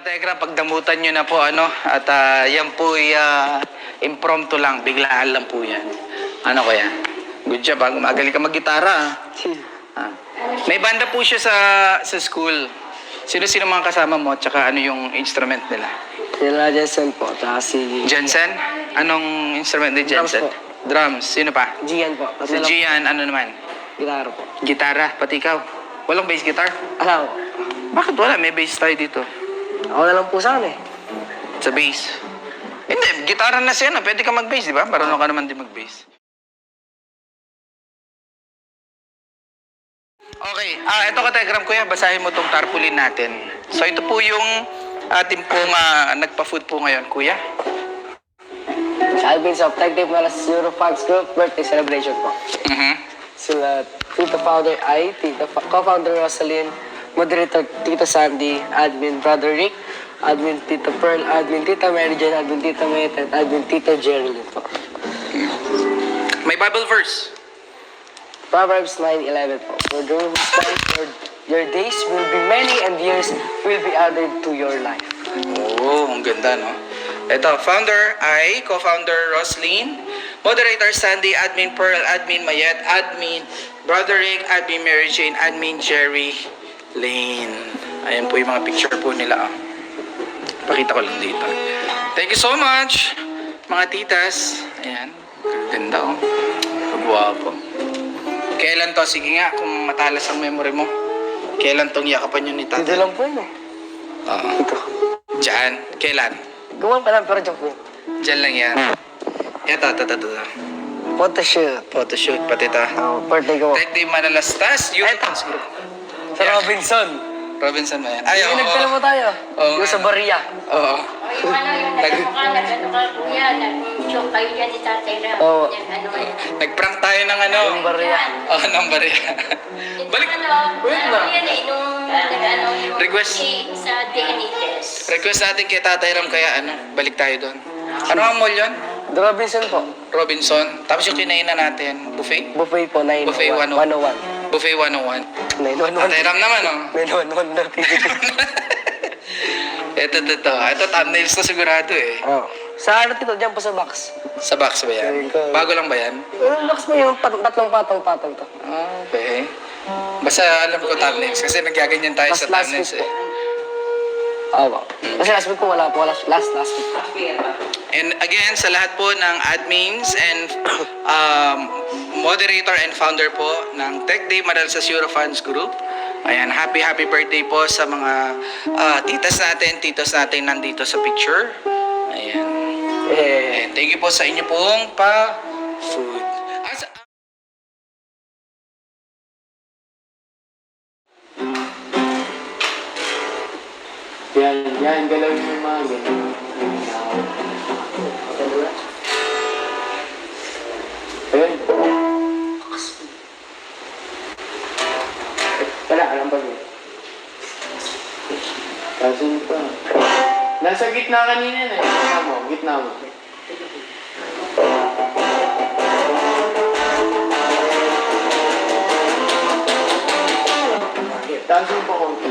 Katekra, pagdamutan nyo na po, ano, at yan po impromptu lang, biglaan lang po yan. Ano kaya? Good job, magaling ka mag-gitara. May banda po siya sa school. Sino-sino mga kasama mo, tsaka ano yung instrument nila? Sila Jensen po, tsaka si... Jensen? Anong instrument ni Jensen? Drums po. Drums. Sino pa? Gian po. Si Gian, ano naman? Gitara po. Gitara, pati ikaw. Walang bass guitar? Alam ko. Bakit wala? May bass tayo dito. Ako na lang po sana eh. Sa bass. Hindi, gitara na siya na. Pwede ka mag-bass, di ba? Marunong ka naman din mag-bass. Okay. Ito Kategram, kuya. Basahin mo tong tarpaulin natin. So, ito po yung ating pong nagpa-food po ngayon, kuya. Sa Alvins of Tech Tape Malas Zero Fox Group birthday celebration po. Sila Tito Founder I, Tito Co-Founder Rosalyn, Moderator Tito Sandy, Admin Brother Rick, Admin Tito Pearl, Admin Tita Mary Jane, Admin Tita Mayet, at Admin Tita Geraldine po. May Bible verse. Proverbs 9:11 po. For your days will be many and years will be added to your life. Oh, ang ganda, no? Ito, Founder I, Co-Founder Roslyn, Moderator Sandy, Admin Pearl, Admin Mayet, Admin Brother Rick, Admin Mary Jane, Admin Jerry Lane. Ayan po yung mga picture po nila. Pakita ko lang dito. Thank you so much, mga titas. Ayan, ganda oh. Gwapo. Kailan to? Sige nga, kung matalas ang memory mo. Kailan tong yakapan yun ni tatay? Dito lang po yun eh. Ito. Diyan. Kailan? Gumawa pa lang pero joke po. Diyan lang yan. Ito. Photoshoot. Photoshoot, pati ito. Birthday ko. Tech Day Manalastas, Youth Eto. Dance Group. Sa Robinson. Robinson ba yan? Ay, Yung oo. nagtala mo tayo. Oo Yung nga. sa Baria. Oo. Yung nag-ano ka kuya, nag-joke kayo dyan ni Tatay Ram. Oo. Yan, ano yan. Nag-prank tayo ng ano. Yung Baria. Oo, ng Baria. Balik. Wait lang. Yan eh, nung nag-ano yung Request. sa DNA test. Request natin kay Tatay Ram kaya balik tayo doon. Ano ang mall yun? The Robinson po. Robinson. Tapos yung kinain na natin, buffet? Buffet po, 901. Buffet 101. Buffet 101. 911. Tatay Ram naman, oh. 911 na titigil. Ito, thumbnails na sigurado eh. Oo. Sa ano tito, dyan po sa box. Sa box ba yan? Bago lang ba yan? Yung box mo yung tatlong patong-patong to. Okay. Basta alam ko thumbnails kasi nagkaganyan tayo sa Last thumbnails week eh. Oo. Kasi last week po wala po. Last week po. And again, sa lahat po ng admins and moderator and founder po ng Tech Day Manalastas Eurofans Group. Ayan, happy birthday po sa mga titas titos natin nandito sa picture. Ayan. And thank you po sa inyo pong pa-food. Yan, galaw yung mga ganyan. Ayun. Wala, alam ba yun? Kasin pa. Nasa gitna kanina na eh. Gitna mo. Tasin pa konti.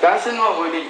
Kasan mo, Buli?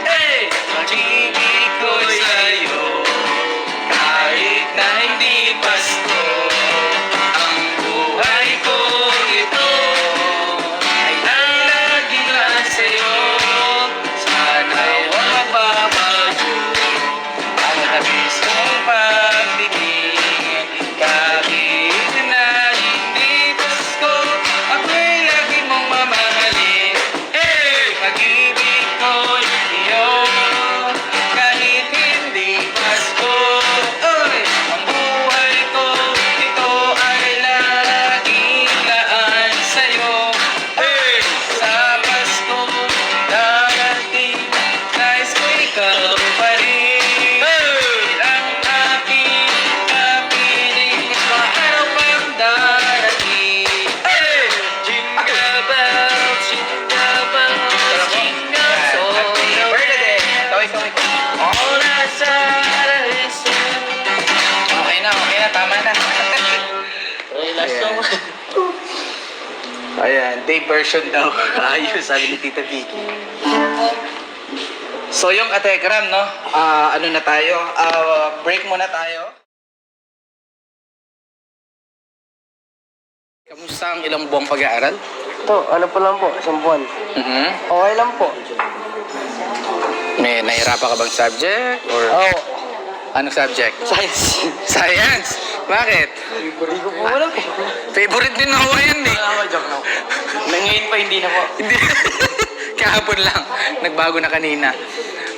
Hey! Pag-ibig ko'y sa'yo, kahit na hindi Pasko, ang buhay ko ito ay lalaging lang sa'yo. Sana'y huwag mababago ang labis mong pag-ibig, kahit na hindi Pasko, ako'y lagi mong mamahalin. Hey! Pag-ibig ko'y iyo, kahit hindi Pasko. Oy! Ang buhay ko, ito ay laging laan sa'yo. Hey! Sa Pasko, darating, nais ko ikaw pa rin. Hey! Ang aking kapiling, mga araw pang darating. Hey! Jingle bells, jingle bells, jingle all the way. All I said is okay na, tama na. Ayan, day version daw. Ayos, sabi ni Tita Vicky. So yung Kategram, no? Ano na tayo? Break muna tayo. Kamusta ang ilang buwang pag-aaral? Ito, ano po lang po, isang buwan. Okay lang po. May nahirapan ka bang subject? Or Oo. anong subject? Science. Science? Bakit? Hindi ko po alam eh. Favorite din ako yan eh. Joke na po. Ngayon pa hindi na po. Hindi. Kahapon lang. Nagbago na kanina.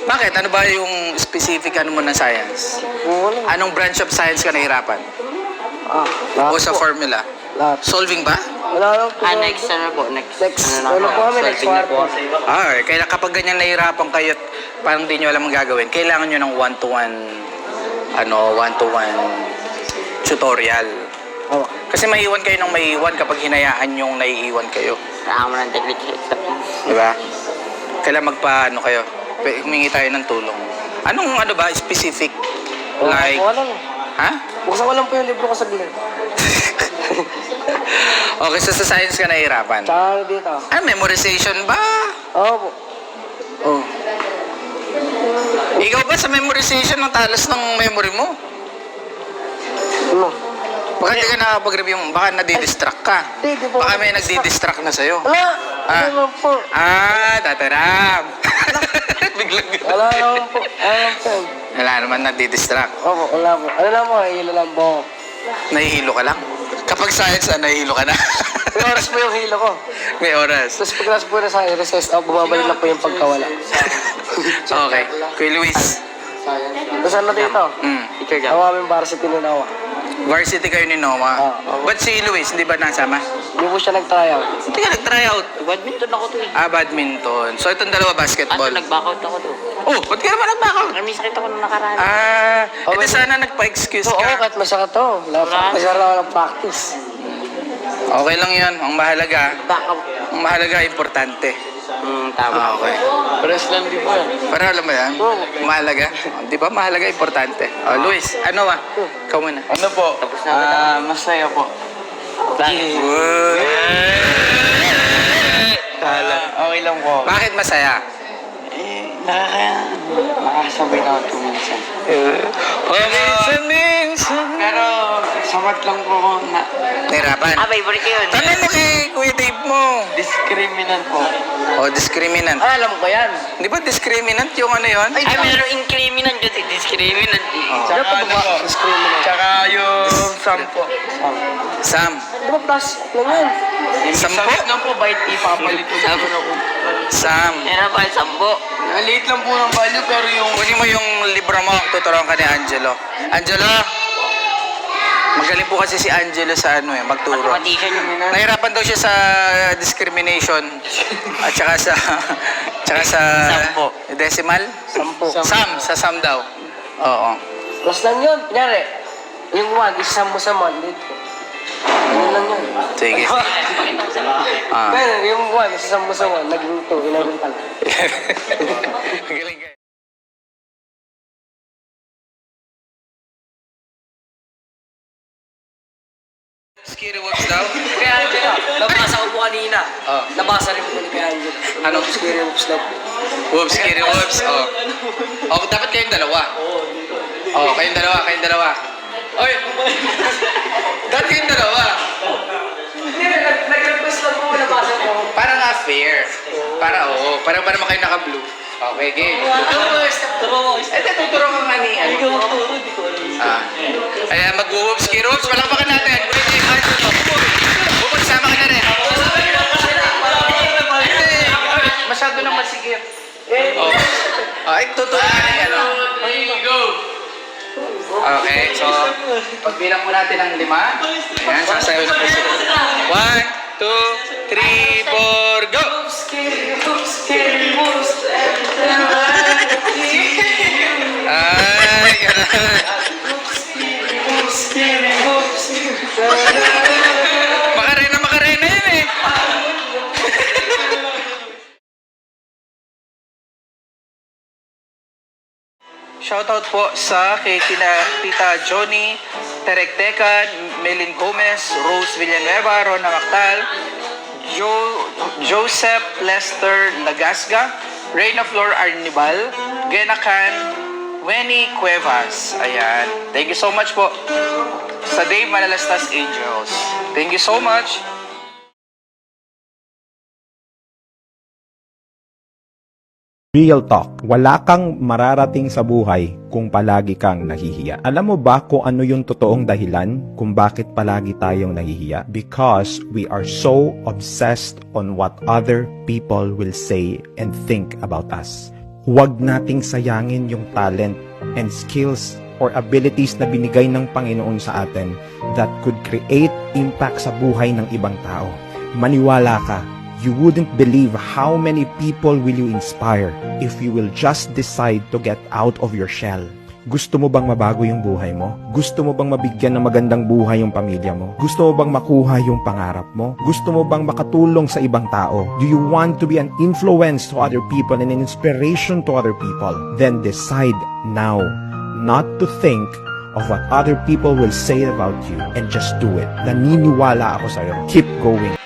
Bakit? Ano ba yung specific ano mo ng science? Wala. Anong branch of science ka nahirapan? Lahat O sa po. formula? Lahat. Solving ba? Wala lang po. Next ano po? Next Ano po kami, next quarter. Kaya kapag ganyan nahirapan kayo at parang di nyo alam ang gagawin, kailangan nyo ng one-to-one tutorial. Oo. Kasi maiiwan kayo ng maiiwan kapag hinayaan yung naiiwan kayo. Kailangan mo ng technique. Diba? Kailangan magpaano kayo. Humingi tayo ng tulong. Anong ano ba, specific? Like, Wala lang. ha? Buksan ko lang po yung libro ko sa gilid. Okay, so sa science ka nahihirapan. Tsaka dito. Memorization ba? Oo po. Oh. Ikaw ba sa memorization ng talas ng memory mo? Ano? Baka di ka nakapag-review mo, baka nadidistract ka. Hindi po. Baka may nagdidistract na sa'yo. Wala. Ah. Ano naman po. Tataram. Biglang Wala naman po. Ano po. wala naman nadidistract. Opo, wala po. Ano lang po, hilo lang po. Nahihilo ka lang. Kapag science, nahihilo ka na. May oras po yung hilo ko. May oras. Tapos pagkas po na sa recess, bumabalik lang po yung pagkawala. Okay. Kuya Luis. Tapos ano dito? Mm. Ang aming varsity ninawa. Varsity kayo ni Noah. Ba't si Luis, hindi ba nasama? Hindi po siya nag-try out. Hindi ka nag-try out. Badminton ako to eh. Badminton. So itong dalawa basketball. nag-backout ako to. Oh, ba't ka naman nag-backout? May sakit ako nung nakaraan. Ito sana nagpa-excuse Oo, ka. kahit masakit to. Masarap ako ng practice. Okay lang yan. Ang mahalaga, importante. Tama. Okay. Press lang din po yan. Para alam mo yan? Mahalaga. Di ba mahalaga, importante. Luis, ano ba? Ikaw muna. Ano po? Masaya po. Okay lang po. Bakit masaya? Nakakasabay na ako minsan. Minsan. Pero samat lang po ako na Nahirapan. Favorite ko yun. Tanong mo kay Kuya Dave mo. mo. Discriminant po. Oh, discriminant. Ay, alam ko yan. Di ba discriminant yung ano yun? Ay, meron incriminant kasi discriminant. Ano pa ba? Discriminant. Tsaka yung sampo. Sam. Di ba plus lang yan? Sampo? lang po, bait ipapalit ko na ako. Sam. Meron pa yung sambo. Maliit lang po ng value pero yung... Kunin mo yung libro mo. Tuturuan ka ni Angelo. Angelo! Magaling po kasi si Angelo sa ano magturo. Mathematician yung yun. Nahirapan daw siya sa discrimination at tsaka sa Sampo. decimal. Sampo. Sa Sam daw. Oo. Plus lang yun. Kunyari, yung 1, isa mo sa 1 dito. Ganun lang yun. Sige. Ah. Kaya yung 1, isa mo sa 1, naging 2, 11 pala. Galing ka. Scary Wolves daw? Kaya Angela, nabasa ko po kanina. Oh. Nabasa rin po ni Kaya Angela. Ano? Scary Wolves daw. Wolves, Scary Wolves. Oh. Oh, dapat kayong dalawa. Oh, kayong dalawa. Oy! Dapat kayong dalawa. Hindi, nag-request lang po, nabasa ko. Para nga fair. Para naman kayo naka-blue. Okay, game. Tuturo ka nga ni Ayan, mag-wolves, Scary Wolves. Palakpakan natin. Pwede yung hands to. Bukod, sama ka na rin. Hindi. Masyado nang masigip. Oh. Ay, tuturo ka na yan. Go! Okay, so, pagbilang po natin ng 5. Ayan, sasayaw na po sila. 1, 2, 3, 4, go! Scary Wolves. Ay, gano'n. Scary Wolves. Makarena yun eh. Shoutout po sa kay Tita Johnny Terektekan, Melin Gomez, Rose Villanueva, Rona Mactal, Joseph Lester Lagasga, Reyna Flor Arnibal, Genakan, Wenny Cuevas. Ayan. Thank you so much po sa Dave Manalastas Angels. Thank you so much. Real talk, wala kang mararating sa buhay kung palagi kang nahihiya. Alam mo ba kung ano yung totoong dahilan kung bakit palagi tayong nahihiya? Because we are so obsessed on what other people will say and think about us. Huwag nating sayangin yung talent and skills or abilities na binigay ng Panginoon sa atin that could create impact sa buhay ng ibang tao. Maniwala ka, you wouldn't believe how many people will you inspire if you will just decide to get out of your shell. Gusto mo bang mabago yung buhay mo? Gusto mo bang mabigyan ng magandang buhay yung pamilya mo? Gusto mo bang makuha yung pangarap mo? Gusto mo bang makatulong sa ibang tao? Do you want to be an influence to other people and an inspiration to other people? Then decide now not to think of what other people will say about you and just do it. Naniniwala ako sa'yo. Keep going.